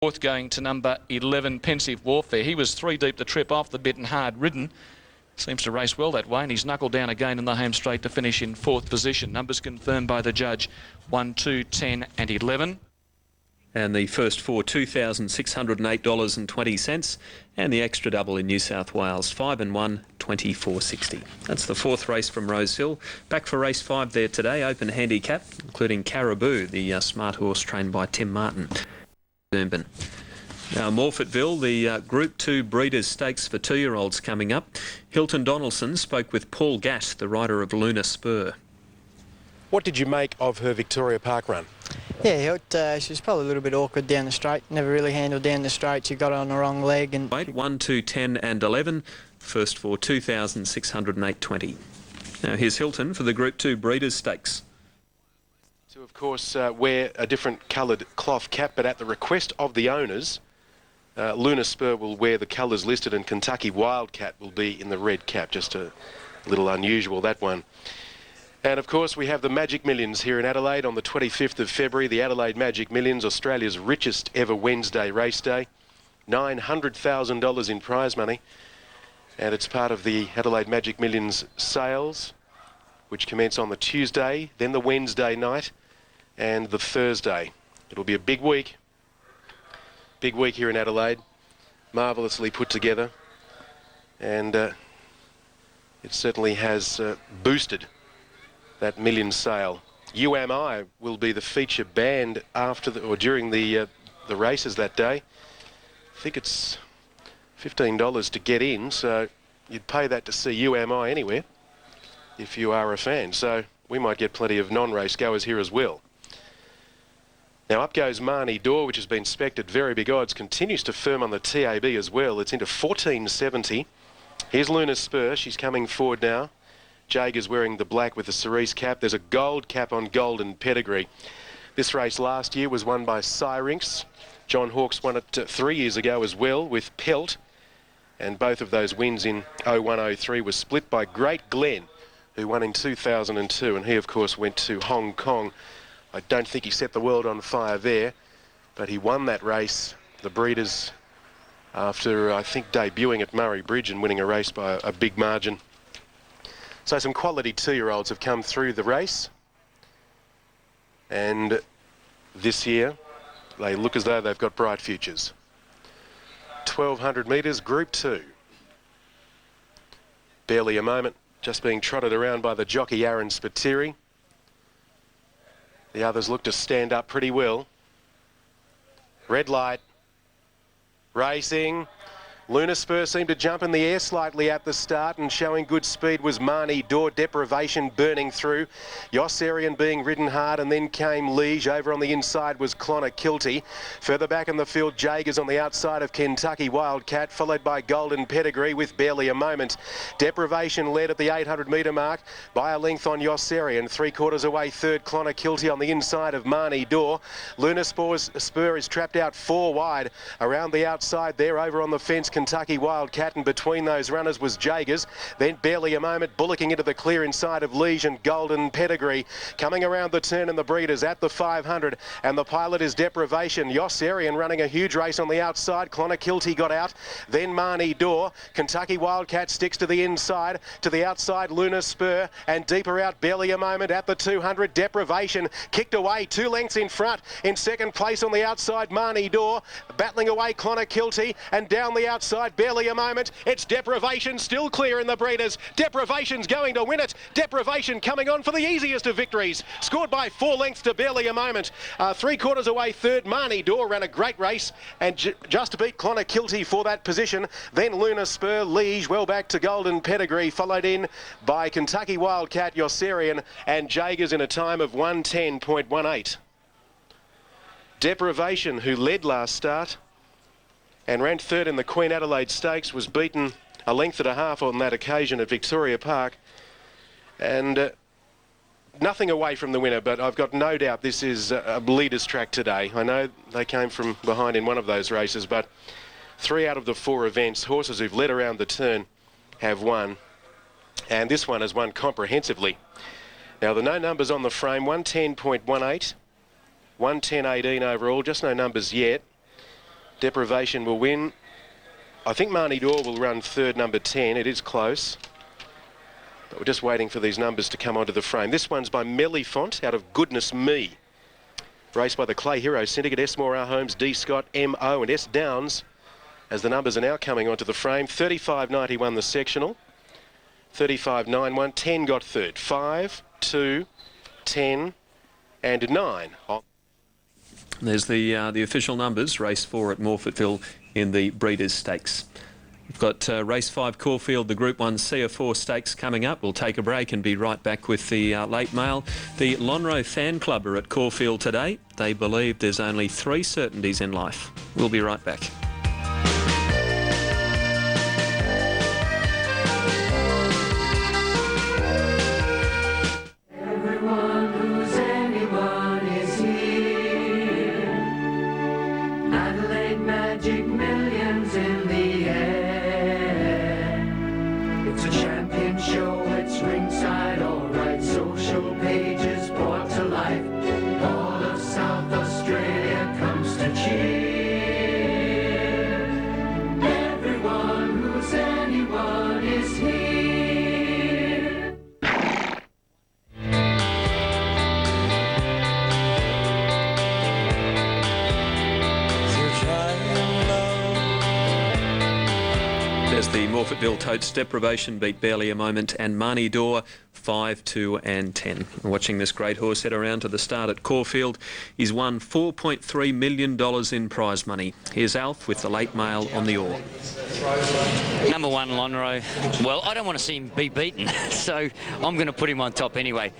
Fourth going to number 11, Pensive Warfare. He was 3 deep to trip off the bit and hard ridden. Seems to race well that way, and he's knuckled down again in the home straight to finish in 4th position. Numbers confirmed by the judge, 1, 2, 10 and 11. And the first four, $2,608.20. And the extra double in New South Wales, 5 and 1, $24.60. That's the 4th race from Rosehill. Back for race 5 there today, open handicap, including Caribou, the smart horse trained by Tim Martin. Now, Morfettville, the Group 2 Breeders' Stakes for 2-year-olds coming up. Hilton Donaldson spoke with Paul Gatt, the rider of Luna Spur. What did you make of her Victoria Park run? Yeah, she was probably a little bit awkward down the straight. Never really handled down the straight. She got on the wrong leg. And 1, 2, 10 and 11. First for $2,608.20. Now, here's Hilton for the Group 2 Breeders' Stakes. To, of course, wear a different coloured cloth cap, but at the request of the owners, Luna Spur will wear the colours listed and Kentucky Wildcat will be in the red cap. Just a little unusual, that one. And, of course, we have the Magic Millions here in Adelaide on the 25th of February. The Adelaide Magic Millions, Australia's richest ever Wednesday race day. $900,000 in prize money. And it's part of the Adelaide Magic Millions sales, which commence on the Tuesday, then the Wednesday night, and the Thursday. It'll be a big week. Big week here in Adelaide. Marvellously put together. And it certainly has boosted that million sale. You Am I will be the feature band after or during the races that day. I think it's $15 to get in, so you'd pay that to see You Am I anywhere if you are a fan. So we might get plenty of non-race goers here as well. Now up goes Marnie Dore, which has been spec'd at very big odds, continues to firm on the TAB as well. It's into 14.70. Here's Luna Spur. She's coming forward now. Jager's wearing the black with the cerise cap. There's a gold cap on Golden Pedigree. This race last year was won by Syrinx. John Hawkes won it 3 years ago as well with Pelt. And both of those wins in 01-03 was split by Great Glen, who won in 2002. And he, of course, went to Hong Kong. I don't think he set the world on fire there, but he won that race, the Breeders, after, I think, debuting at Murray Bridge and winning a race by a big margin. So some quality 2-year-olds have come through the race. And this year, they look as though they've got bright futures. 1,200 metres, Group 2. Barely a moment, just being trotted around by the jockey Aaron Spiteri. The others look to stand up pretty well. Red light. Racing. Luna Spur seemed to jump in the air slightly at the start, and showing good speed was Marnie Dore. Deprivation burning through. Yossarian being ridden hard, and then came Liege. Over on the inside was Clonakilty. Further back in the field, Jager's on the outside of Kentucky Wildcat, followed by Golden Pedigree with barely a moment. Deprivation led at the 800-metre mark by a length on Yossarian. 3/4 away, third Clonakilty on the inside of Marnie Dore. Luna Spur is trapped out 4 wide. Around the outside there, over on the fence, Kentucky Wildcat, and between those runners was Jager's. Then barely a moment, bullocking into the clear inside of Liege and Golden Pedigree. Coming around the turn in the Breeders at the 500, and the pilot is Deprivation. Yossarian running a huge race on the outside. Clonakilty got out. Then Marnie Dore. Kentucky Wildcat sticks to the inside. To the outside, Luna Spur, and deeper out, barely a moment at the 200. Deprivation kicked away 2 lengths in front. In second place on the outside, Marnie Dore. Battling away Clonakilty, and down the outside, barely a moment. It's Deprivation still clear in the Breeders. Deprivation's going to win it. Deprivation coming on for the easiest of victories. Scored by 4 lengths to barely a moment. 3/4 away third, Marnie Dore ran a great race and just beat Clonakilty for that position. Then Luna Spur, Liege, well back to Golden Pedigree, followed in by Kentucky Wildcat, Yossarian, and Jager's in a time of 1:10.18. Deprivation, who led last start and ran third in the Queen Adelaide Stakes, was beaten a length and a half on that occasion at Victoria Park. And nothing away from the winner, but I've got no doubt this is a leader's track today. I know they came from behind in one of those races, but 3 out of the 4 events, horses who've led around the turn have won. And this one has won comprehensively. Now, the no numbers on the frame, 1:10.18, 1:10.18 overall, just no numbers yet. Deprivation will win. I think Marnie Dore will run third, number 10. It is close. But we're just waiting for these numbers to come onto the frame. This one's by Mellifont out of Goodness Me. Raced by the Clay Hero Syndicate, S. Moore, R. Holmes, D. Scott, M.O. and S. Downs. As the numbers are now coming onto the frame. 35.91 the sectional. 35.91. 10 got third. 5, 2, 10 and 9. There's the official numbers. Race 4 at Morphettville in the Breeders' Stakes. We've got race 5 Caulfield, the Group 1 CF4 Stakes coming up. We'll take a break and be right back with the late mail. The Lonhro Fan Club are at Caulfield today. They believe there's only 3 certainties in life. We'll be right back. Everyone who's anyone is here. Adelaide Magic, millions in the air. It's a champion show, it's ringside, alright. Social pages brought to life. All of South Australia comes to cheer. Everyone who's anyone is here. There's the Morphettville Totes. Deprivation beat barely a moment, and Marnie Dore 5, 2 and 10. Watching this great horse head around to the start at Caulfield. He's won $4.3 million in prize money. Here's Alf with the late mail on the oar. Number 1, Lonhro. Well, I don't want to see him be beaten, so I'm going to put him on top anyway.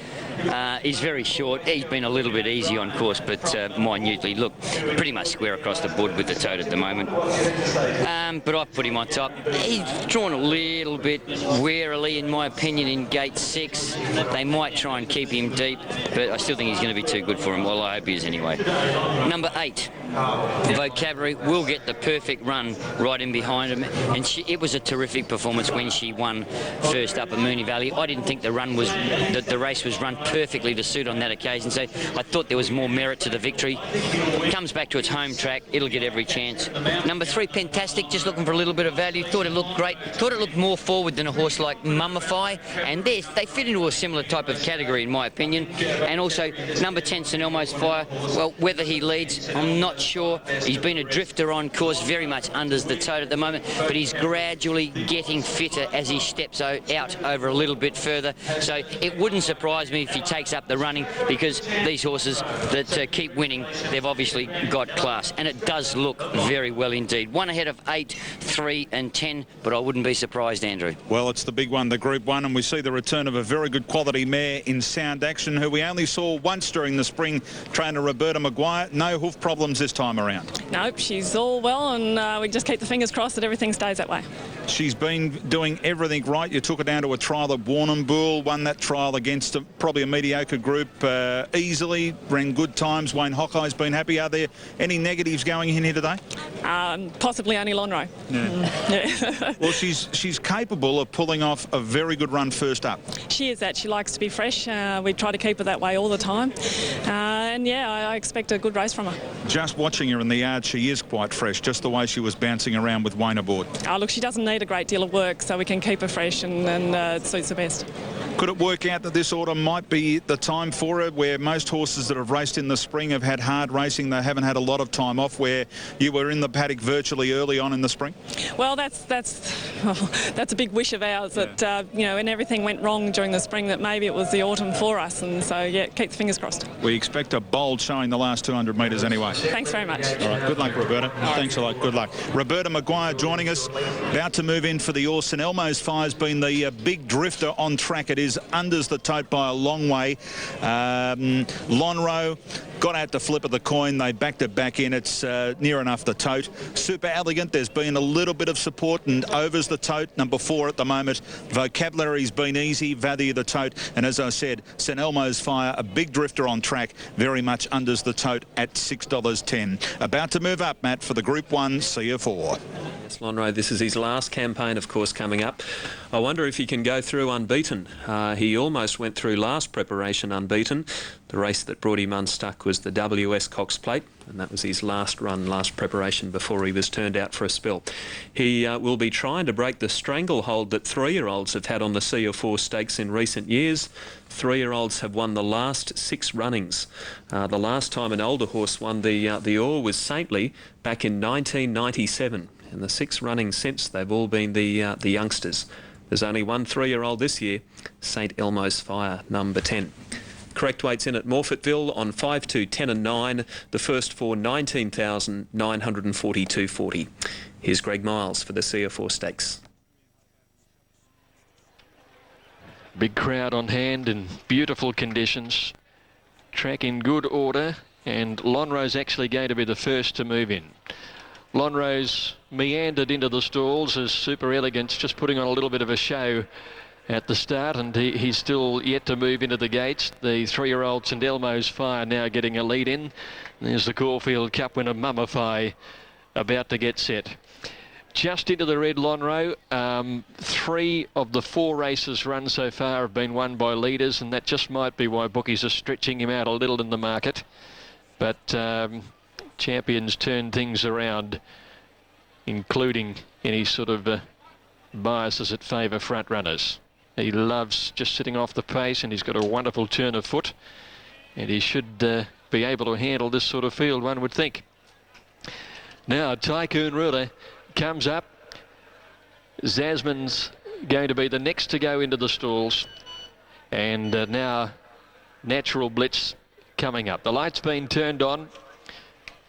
He's very short. He's been a little bit easy on course, but minutely. Look, pretty much square across the board with the tote at the moment. But I've put him on top. He's drawn a little bit warily, in my opinion, in gate 6. They might try and keep him deep, but I still think he's going to be too good for him. Well, I hope he is anyway. Number 8, Vocabulary will get the perfect run right in behind him, and it was a terrific performance when she won first up at Moonee Valley. I didn't think the race was run perfectly to suit on that occasion, so I thought there was more merit to the victory. Comes back to its home track, it'll get every chance. Number 3, Fantastic, just looking for a little bit of value. Thought it looked great. Thought it looked more forward than a horse like Mummify, and they fit into a similar type of category, in my opinion. And also number 10, St Elmo's Fire. Well, whether he leads, I'm not sure. He's been a drifter on course, very much unders the tote at the moment, but he's gradually getting fitter as he steps out over a little bit further. So it wouldn't surprise me if he takes up the running, because these horses that keep winning, they've obviously got class, and it does look very well indeed. 1 ahead of 8, 3 and 10, but I wouldn't be surprised, Andrew. Well, it's the big one, the Group 1, and we see the return of a very good quality mare in Sound Action, who we only saw once during the spring, trainer Roberta Maguire. No hoof problems this time around. Nope, she's all well, and we just keep the fingers crossed that everything stays that way. She's been doing everything right. You took her down to a trial at Warrnambool, won that trial against probably a mediocre group easily, ran good times. Wayne Hawkeye's been happy. Are there any negatives going in here today? Possibly only Lonhro. Yeah. Well, she's capable of pulling off a very good run first up. She is that. She likes to be fresh. We try to keep her that way all the time. And yeah, I expect a good race from her. Just watching her in the yard, she is quite fresh, just the way she was bouncing around with Wayne aboard. Look, she doesn't need a great deal of work, so we can keep her fresh, and it suits her best. Could it work out that this autumn might be the time for her, where most horses that have raced in the spring have had hard racing, they haven't had a lot of time off, where you were in the paddock virtually early on in the spring? Well, that's a big wish of ours, that you know, when everything went wrong during the spring, that maybe it was the autumn for us, and so yeah, keep the fingers crossed. We expect a bold showing the last 200 metres anyway. Thanks very much. All right, good luck, Roberta. Thanks a lot, good luck. Roberta Maguire joining us, about to move in for the oar. St Elmo's Fire's been the big drifter on track. It is unders the tote by a long way. Lonhro got out the flip of the coin. They backed it back in. It's near enough the tote. Super Elegant, there's been a little bit of support and overs the tote. Number 4 at the moment. Vocabulary's been easy. Value the tote. And as I said, St Elmo's Fire, a big drifter on track, very much unders the tote at $6.10. About to move up, Matt, for the Group 1 CF4. Yes, Lonhro, this is his last campaign, of course, coming up. I wonder if he can go through unbeaten. He almost went through last preparation unbeaten. The race that brought him unstuck was the WS Cox Plate, and that was his last run, last preparation before he was turned out for a spill. He will be trying to break the stranglehold that 3-year-olds have had on the CF4 stakes in recent years. 3-year-olds have won the last 6 runnings. The last time an older horse won the Orr was Saintly back in 1997. And the 6 runnings since, they've all been the youngsters. There's only one 3-year-old this year, St Elmo's Fire, number 10. Correct weights in at Morfettville on 5, 2, 10 and 9. The first 4, 19,942.40. Here's Greg Miles for the CF4 Stakes. Big crowd on hand in beautiful conditions. Track in good order, and Lonhro's actually going to be the first to move in. Lonhro's meandered into the stalls as Super Elegant's just putting on a little bit of a show at the start, and he's still yet to move into the gates. The 3-year-old St Elmo's Fire now getting a lead in. There's the Caulfield Cup winner Mummify about to get set. Just into the red, Lonhro. 3 of the 4 races run so far have been won by leaders, and that just might be why bookies are stretching him out a little in the market. But champions turn things around, including any sort of biases that favour front runners. He loves just sitting off the pace, and he's got a wonderful turn of foot, and he should be able to handle this sort of field, one would think. Now Tycoon Ruler comes up. Zasman's going to be the next to go into the stalls, and now Natural Blitz coming up. The light's been turned on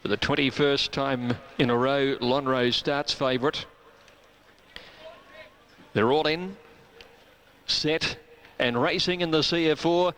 for the 21st time in a row. Lonhro starts favourite. They're all in, set and racing in the CF4,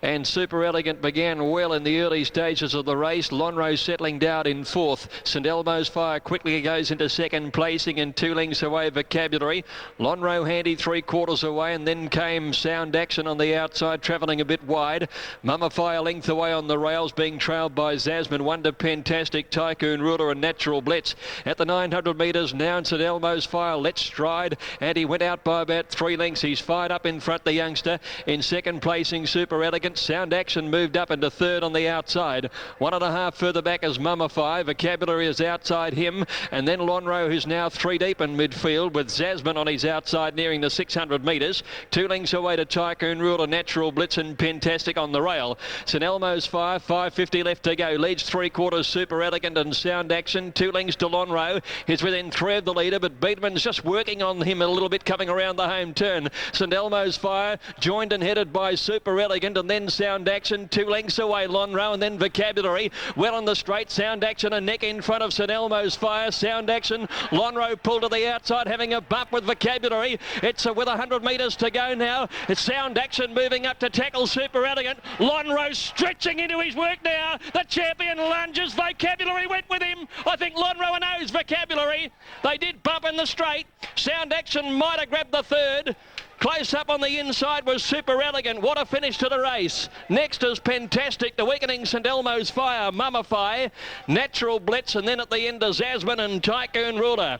and Super Elegant began well in the early stages of the race. Lonhro settling down in 4th. St Elmo's Fire quickly goes into 2nd placing, and 2 lengths away Vocabulary. Lonhro handy 3/4 away, and then came Sound Action on the outside, travelling a bit wide. Mummify a length away on the rails, being trailed by Zasman, Wonder Pentastic, Tycoon Ruler and Natural Blitz. At the 900 metres now, and St Elmo's Fire lets stride, and he went out by about 3 lengths. He's fired up in front, the youngster. In 2nd placing, Super Elegant. Sound Action moved up into 3rd on the outside. 1.5 further back as Mummify. Vocabulary is outside him, and then Lonhro, who's now 3 deep in midfield, with Zasman on his outside nearing the 600 metres. 2 lengths away to Tycoon Ruler, Natural Blitz and Pentastic on the rail. St Elmo's Fire, 5:50 left to go. Leads 3/4 Super Elegant and Sound Action. 2 lengths to Lonhro. He's within 3 of the leader, but Beedman's just working on him a little bit coming around the home turn. St Elmo's Fire joined and headed by Super Elegant, and then Sound Action 2 lengths away Lonhro, and then Vocabulary well on the straight. Sound Action a neck in front of St Elmo's Fire. Sound Action, Lonhro pulled to the outside, having a bump with Vocabulary. It's with 100 metres to go now. It's Sound Action moving up to tackle Super Elegant. Lonhro stretching into his work now. The champion lunges. Vocabulary went with him. I think Lonhro knows Vocabulary. They did bump in the straight. Sound Action might have grabbed the 3rd. Close up on the inside was Super Elegant. What a finish to the race. Next is Pentastic, the weakening St Elmo's Fire, Mummify, Natural Blitz, and then at the end is Zasman and Tycoon Ruler.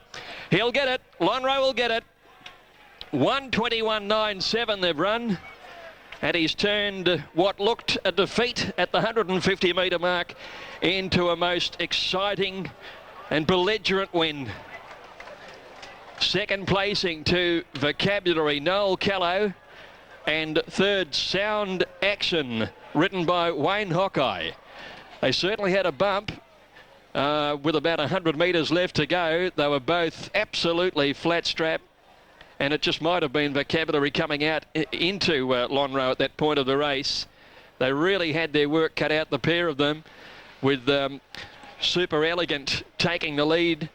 He'll get it. Lonhro will get it. 1:21.97 they've run. And he's turned what looked a defeat at the 150 metre mark into a most exciting and belligerent win. 2nd placing to Vocabulary, Noel Callow, and 3rd Sound Action, written by Wayne Hawkeye. They certainly had a bump with about 100 metres left to go. They were both absolutely flat strap, and it just might have been Vocabulary coming out into Lonhro at that point of the race. They really had their work cut out, the pair of them, with Super Elegant taking the lead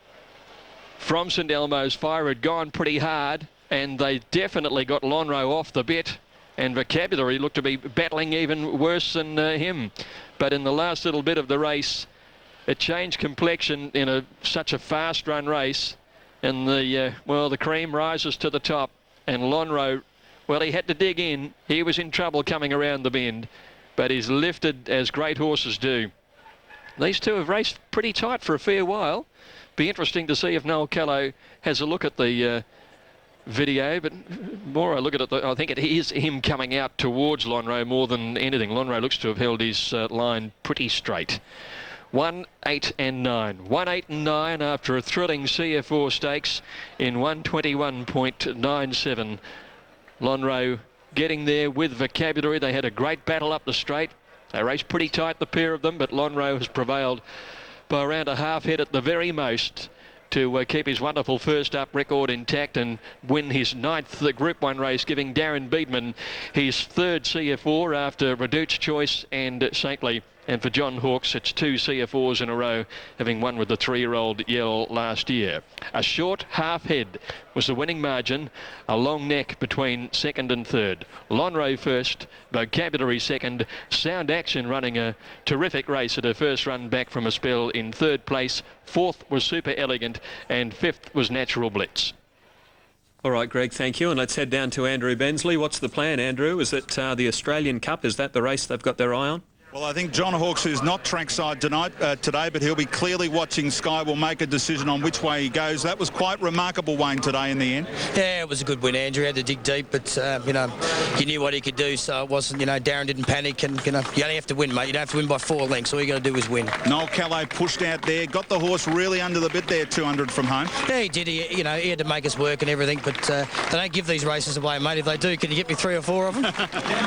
from St Elmo's Fire. Had gone pretty hard, and they definitely got Lonhro off the bit, and Vocabulary looked to be battling even worse than him. But in the last little bit of the race, it changed complexion in such a fast run race, and the cream rises to the top, and Lonhro, well, he had to dig in. He was in trouble coming around the bend, but he's lifted as great horses do. These two have raced pretty tight for a fair while. Be interesting to see if Noel Callow has a look at the video, but more I look at it, I think it is him coming out towards Lonhro more than anything. Lonhro looks to have held his line pretty straight. 1, 8 and 9. 1, 8 and 9 after a thrilling CF4 stakes in 121.97. Lonhro getting there with Vocabulary. They had a great battle up the straight. They raced pretty tight, the pair of them, but Lonhro has prevailed by around a half head at the very most to keep his wonderful first up record intact and win his 9th Group 1 race, giving Darren Beedman his 3rd CF4 after Reduced Choice and Saintly. And for John Hawkes, it's 2 CF4s in a row, having won with the 3-year-old Yell last year. A short half head was the winning margin, a long neck between 2nd and 3rd. Lonhro first, Vocabulary second, Sound Action running a terrific race at her first run back from a spell in 3rd place. 4th was Super Elegant and 5th was Natural Blitz. All right, Greg, thank you. And let's head down to Andrew Bensley. What's the plan, Andrew? Is it the Australian Cup? Is that the race they've got their eye on? Well, I think John Hawkes, who's not trackside today, but he'll be clearly watching Sky, will make a decision on which way he goes. That was quite remarkable, Wayne, today in the end. Yeah, it was a good win, Andrew. He had to dig deep, but, you knew what he could do, so it wasn't, Darren didn't panic, and, you only have to win, mate. You don't have to win by 4 lengths. All you got to do is win. Noel Callow pushed out there, got the horse really under the bit there, 200 from home. Yeah, he did. He had to make us work and everything, but they don't give these races away, mate. If they do, can you get me 3 or 4 of them?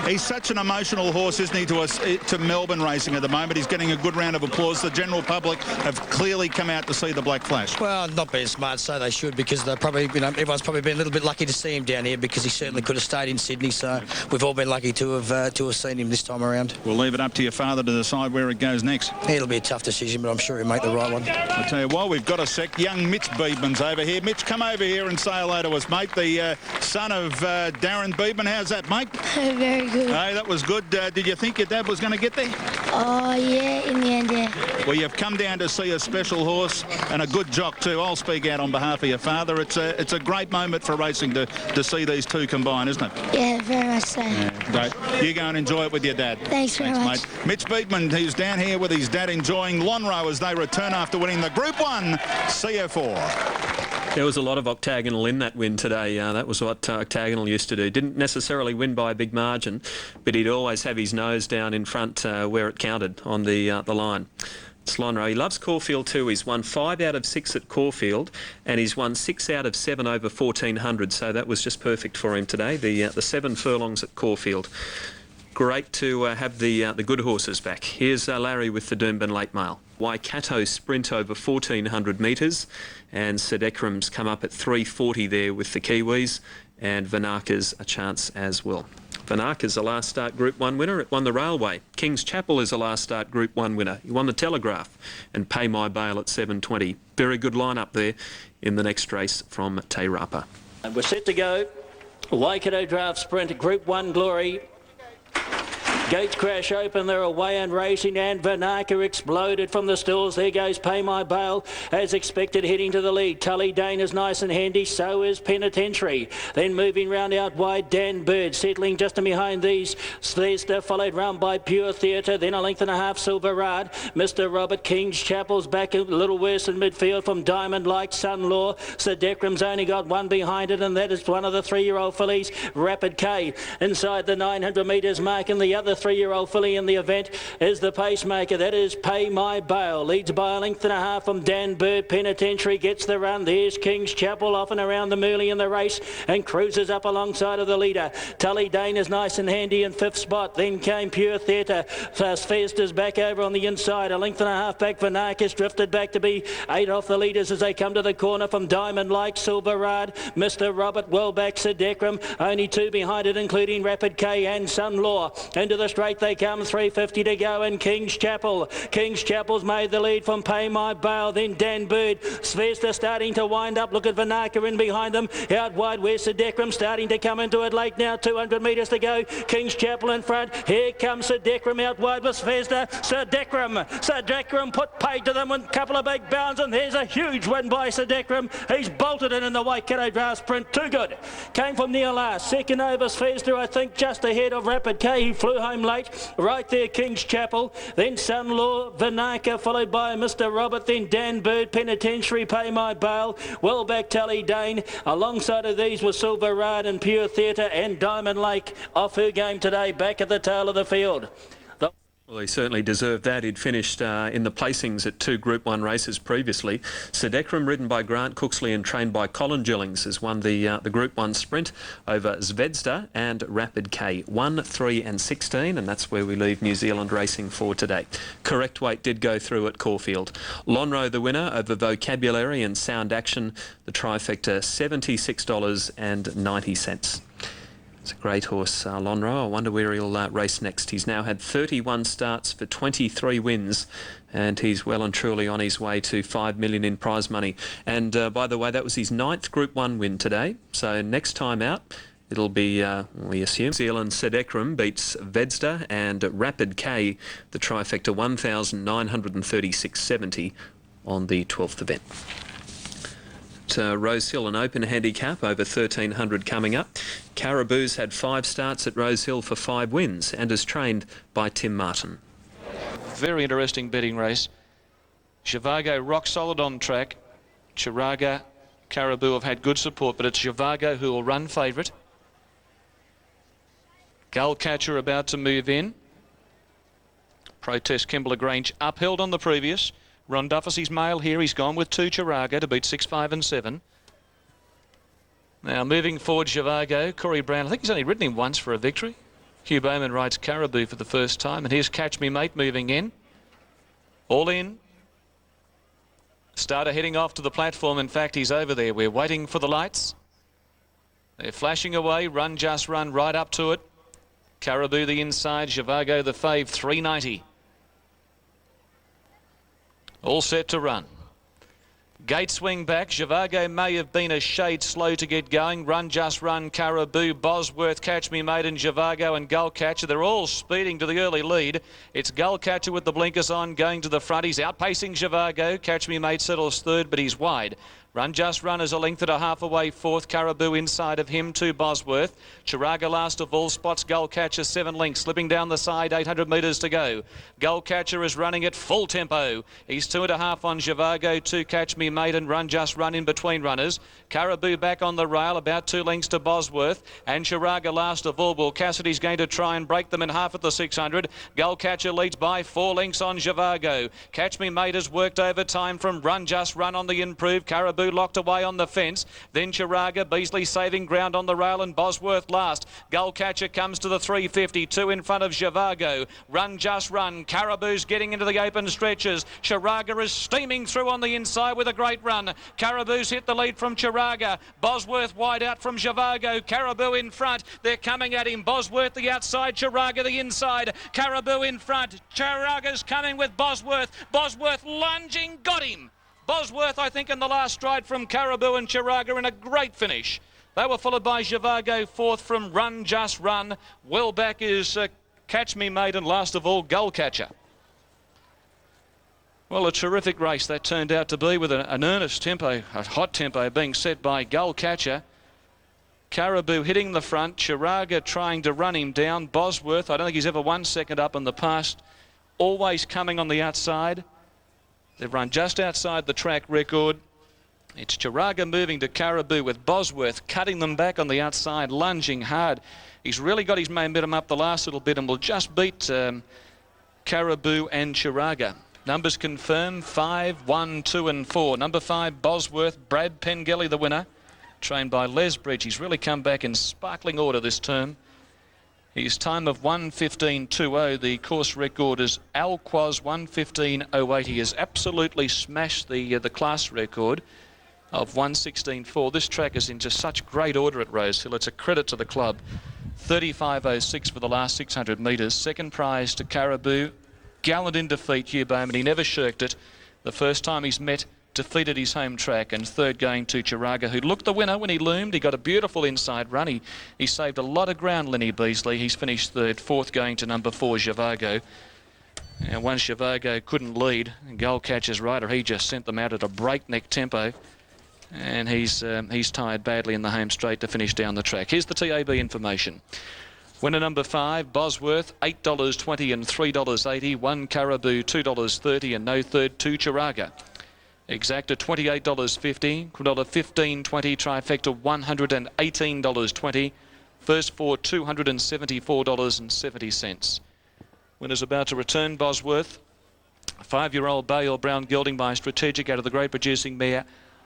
He's such an emotional horse, isn't he, to Melbourne racing at the moment. He's getting a good round of applause. The general public have clearly come out to see the Black Flash. Well, not being smart, so they should, because they're probably, everyone's probably been a little bit lucky to see him down here, because he certainly could have stayed in Sydney. So we've all been lucky to have seen him this time around. We'll leave it up to your father to decide where it goes next. It'll be a tough decision, but I'm sure he'll make the right one. I'll tell you what, we've got a sec. Young Mitch Beedman's over here. Mitch, come over here and say hello to us, mate. The son of Darren Beedman. How's that, mate? Very good. Hey, that was good. Did you think your dad was going to get there? Oh, yeah, in the end, yeah. Well, you've come down to see a special horse and a good jock too. I'll speak out on behalf of your father. It's a great moment for racing to see these two combine, isn't it? Yeah, very much so. Yeah, great. You go and enjoy it with your dad. Thanks very much. Mate. Mitch Beedman, he's down here with his dad enjoying Lonhro as they return after winning the Group 1 CF4. There was a lot of octagonal in that win today. That was what octagonal used to do. Didn't necessarily win by a big margin, but he'd always have his nose down in front where it counted on the line. It's Lonhro. He loves Caulfield too. He's won 5 out of 6 at Caulfield, and he's won 6 out of 7 over 1400. So that was just perfect for him today. The 7 furlongs at Caulfield. Great to have the good horses back. Here's Larry with the Doomben Late Mail. Waikato sprint over 1400 metres, and Sedekram's come up at 340 there with the Kiwis, and Vanaka's a chance as well. Vanaka's a last start Group 1 winner. It won the Railway. King's Chapel is a last start Group 1 winner. He won the Telegraph, and Pay My Bail at 720. Very good lineup there in the next race from Te Rapa. And we're set to go. Waikato Draft Sprint, Group 1 Glory. Gates crash open, they're away and racing, and Vanaka exploded from the stalls. There goes Pay My Bail, as expected, heading to the lead. Tully Dane is nice and handy, so is Penitentiary. Then moving round out wide, Dan Bird, settling just in behind these. Thesta followed round by Pure Theatre, then a length and a half, Silver Rad. Mr. Robert King's Chapel's back a little worse in midfield from Diamond Like Sun-Law. Sedekram's only got one behind it, and that is one of the 3-year-old fillies, Rapid K. Inside the 900 metres mark, and the other 3-year-old filly in the event is the pacemaker. That is Pay My Bail. Leads by a length and a half from Dan Bird. Penitentiary gets the run. There's King's Chapel off and around the Mooley in the race and cruises up alongside of the leader. Tully Dane is nice and handy in 5th spot. Then came Pure Theatre. Festa's back over on the inside. A length and a half back. Vanaka's drifted back to be 8 off the leaders as they come to the corner from Diamond Like Silver Rad. Mr. Robert well back. Sedekram only 2 behind it, including Rapid K and Sun-Law. Into the straight they come, 350 to go, and King's Chapel. King's Chapel's made the lead from Pay My Bail, then Dan Bird. Svesta starting to wind up. Look at Vanaka in behind them. Out wide where's Sedekram starting to come into it late now. 200 metres to go. King's Chapel in front. Here comes Sedekram out wide with Svesta. Sedekram put paid to them with a couple of big bounds, and there's a huge win by Sedekram. He's bolted in the Waikato Draft Sprint. Too good. Came from near last. Second over Svesta, I think, just ahead of Rapid K. He flew home home late. Right there, King's Chapel. Then Son-in-Law, Vinaka, followed by Mr. Robert. Then Dan Bird, Penitentiary, Pay My Bail. Well back, Tully Dane. Alongside of these were Silver Rad and Pure Theatre and Diamond Lake off her game today, back at the tail of the field. Well, he certainly deserved that. He'd finished in the placings at 2 Group 1 races previously. Sedekram, ridden by Grant Cooksley and trained by Colin Gillings, has won the Group 1 sprint over Zvezda and Rapid K. 1, 3 and 16, and that's where we leave New Zealand racing for today. Correct weight did go through at Caulfield. Lonhro the winner over Vocabulary and Sound Action. The trifecta $76.90. It's a great horse, Lonhro. I wonder where he'll race next. He's now had 31 starts for 23 wins, and he's well and truly on his way to $5 million in prize money. And by the way, that was his 9th Group 1 win today. So next time out, it'll be, we assume, New Zealand Sedekram beats Zvezda and Rapid K, the trifecta 1,936.70 on the 12th event. Rosehill, an open handicap over 1,300 coming up. Caribou's had 5 starts at Rosehill for 5 wins and is trained by Tim Martin. Very interesting betting race. Zhivago rock solid on track. Chiraga, Caribou have had good support, but it's Zhivago who will run favourite. Gullcatcher about to move in. Protest Kimberley Grange upheld on the previous. Ron Duffy's mail here. He's gone with 2 Chiraga to beat 6, 5 and 7. Now moving forward, Zhivago. Corey Brown, I think he's only ridden him once for a victory. Hugh Bowman rides Caribou for the first time. And here's Catch Me Mate moving in. All in. Starter heading off to the platform. In fact, he's over there. We're waiting for the lights. They're flashing away. Run Just Run right up to it. Caribou the inside. Zhivago the fave. 390. All set to run. Gate swing back. Zhivago may have been a shade slow to get going. Run Just Run, Caribou, Bosworth, Catch Me Mate and Zhivago and Gullcatcher. They're all speeding to the early lead. It's Gullcatcher with the blinkers on going to the front. He's outpacing Zhivago. Catch Me Mate settles third, but he's wide. Run Just Run is a length and a half away fourth. Caribou inside of him to Bosworth. Chiraga last of all. Spots Gullcatcher 7 lengths. Slipping down the side, 800 metres to go. Gullcatcher is running at full tempo. He's 2.5 on Zhivago, 2 Catch Me Mate and Run Just Run in between runners. Caribou back on the rail, about 2 lengths to Bosworth. And Chiraga last of all. Well, Cassidy's going to try and break them in half at the 600. Gullcatcher leads by 4 lengths on Zhivago. Catch Me Mate has worked over time from Run Just Run on the improved. Caribou locked away on the fence. Then Chiraga, Beasley saving ground on the rail and Bosworth last. Gullcatcher comes to the 350, 2 in front of Zhivago. Run Just Run. Caribou's getting into the open stretches. Chiraga is steaming through on the inside with a great run. Caribou's hit the lead from Chiraga. Bosworth wide out from Zhivago. Caribou in front. They're coming at him. Bosworth the outside, Chiraga the inside. Caribou in front. Chiraga's coming with Bosworth. Bosworth lunging, got him. Bosworth, I think, in the last stride from Caribou and Chiraga in a great finish. They were followed by Zhivago, fourth from Run Just Run. Well back is Catch Me Mate and last of all, Gullcatcher. Well, a terrific race that turned out to be with an earnest tempo, a hot tempo being set by Gullcatcher. Caribou hitting the front, Chiraga trying to run him down. Bosworth, I don't think he's ever won second up in the past, always coming on the outside. They've run just outside the track record. It's Chiraga moving to Caribou with Bosworth cutting them back on the outside, lunging hard. He's really got his momentum up the last little bit and will just beat Caribou and Chiraga. Numbers confirmed 5, 1, 2 and 4. Number 5, Bosworth, Brad Pengelly the winner, trained by Les Bridge. He's really come back in sparkling order this term. His time of 1:15.20. The course record is Alquaz 1:15.08. He has absolutely smashed the class record of 1:16.4. This track is in just such great order at Rosehill. It's a credit to the club. 35.06 for the last 600 metres. Second prize to Caribou. Gallant in defeat, Hugh Bowman. He never shirked it. The first time he's met, defeated his home track. And third going to Chiraga, who looked the winner when he loomed. He got a beautiful inside run. He saved a lot of ground, Lenny Beasley. He's finished third. Fourth going to number 4, Zhivago. And once Zhivago couldn't lead, Gullcatcher's rider, he just sent them out at a breakneck tempo. And he's tired badly in the home straight to finish down the track. Here's the TAB information. Winner number 5, Bosworth, $8.20 and $3.80. 1 Caribou, $2.30 and no third, 2 Chiraga. Exacta, $28.50. Quinella, $15.20. Trifecta, $118.20. First 4, $274.70. Winner's about to return, Bosworth. 5-year-old Bale Brown gelding by Strategic out of the great producing mare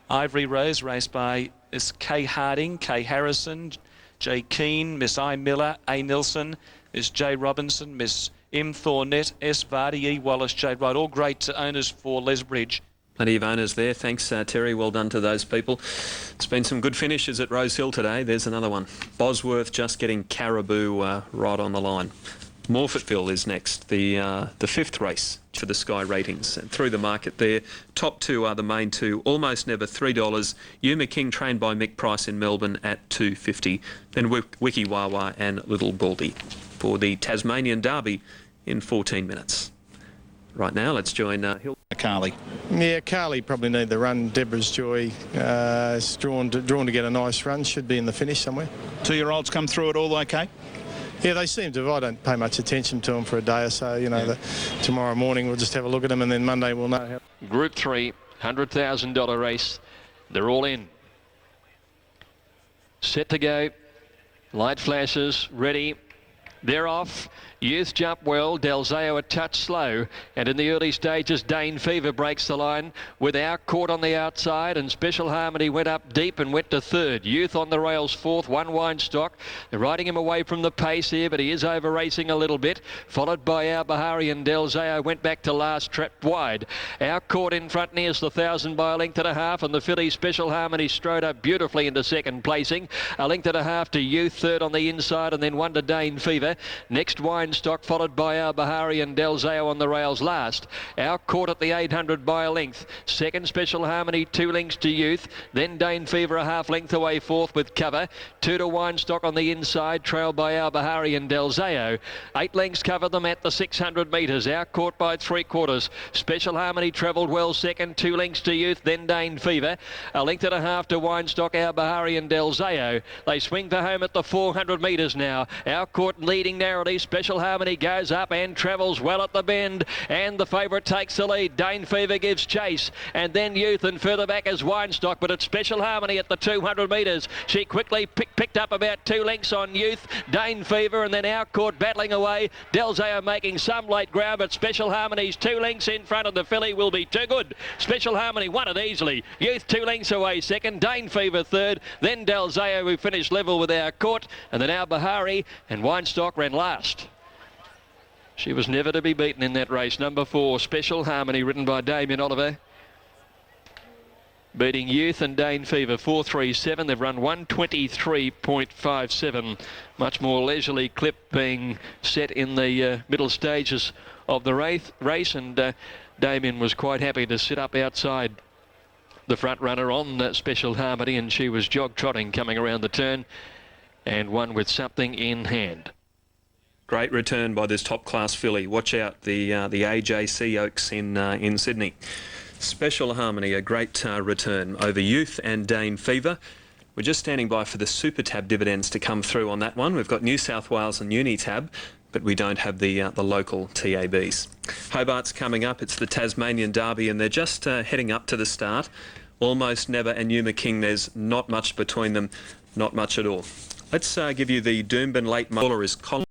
Ivory Rose, raced by Miss Kay Harding, Kay Harrison, J. Keane, Miss I. Miller, A. Nilsson, Miss J. Robinson, Miss M. Thornett, S. Vardy, E. Wallace, Jade Wright. All great owners for Lesbridge. Plenty of owners there. Thanks, Terry. Well done to those people. It's been some good finishes at Rose Hill today. There's another one. Bosworth just getting Caribou right on the line. Morphettville is next, the 5th race for the Sky ratings. And through the market there, top 2 are the main 2. Almost Never, $3. Yuma King, trained by Mick Price in Melbourne, at $2.50. Then Wiki Wawa and Little Baldy for the Tasmanian Derby in 14 minutes. Right now, let's join Hill. Carly. Yeah, Carly probably need the run. Deborah's Joy is drawn to get a nice run. Should be in the finish somewhere. 2-year-olds come through it all okay? Yeah, they seem to. I don't pay much attention to them for a day or so. You know, tomorrow morning we'll just have a look at them, and then Monday we'll know how. Group 3, $100,000 race. They're all in. Set to go. Light flashes, ready. They're off. Youth jump well, Delzeo a touch slow, and in the early stages Dane Fever breaks the line with Our Court on the outside, and Special Harmony went up deep and went to 3rd. Youth on the rails 4th, 1 Weinstock. They're riding him away from the pace here, but he is over racing a little bit, followed by Our Bahari, and Delzeo went back to last, trapped wide. Our Court in front nears the 1,000 by a length and a half, and the filly Special Harmony strode up beautifully into 2nd placing. A length and a half to Youth, 3rd on the inside, and then 1 to Dane Fever. Next Weinstock, followed by Our Bahari and Delzeo on the rails last. Our Court at the 800 by a length. 2nd Special Harmony, 2 lengths to Youth. Then Dane Fever a half length away 4th with cover. 2 to Weinstock on the inside, trailed by Our Bahari and Delzeo. 8 lengths cover them at the 600 metres. Our Court by 3/4. Special Harmony travelled well 2nd, 2 lengths to Youth, then Dane Fever. A length and a half to Weinstock, Our Bahari and Delzeo. They swing for home at the 400 metres now. Our Court leading narrowly. Special Harmony goes up and travels well at the bend, and the favourite takes the lead. Dane Fever gives chase, and then Youth, and further back is Weinstock, but it's Special Harmony at the 200 metres. She quickly picked up about 2 lengths on Youth, Dane Fever, and then Our Court battling away. Delzeo making some late ground, but Special Harmony's 2 lengths in front of the filly will be too good. Special Harmony won it easily. Youth 2 lengths away 2nd, Dane Fever 3rd, then Delzeo, who finished level with Our Court, and then Our Bahari, and Weinstock ran last. She was never to be beaten in that race. Number 4, Special Harmony, ridden by Damien Oliver, beating Youth and Dane Fever 4.37. They've run 1:23.57. Much more leisurely clip being set in the middle stages of the race, and Damien was quite happy to sit up outside the front runner on Special Harmony, and she was jog trotting coming around the turn, and won with something in hand. Great return by this top-class filly. Watch out, the AJC Oaks in Sydney. Special Harmony, a great return over Youth and Dane Fever. We're just standing by for the Super Tab dividends to come through on that one. We've got New South Wales and Unitab, but we don't have the local TABs. Hobart's coming up. It's the Tasmanian Derby, and they're just heading up to the start. Almost Never and Yuma King, there's not much between them, not much at all. Let's give you the Doomben late caller is Colin.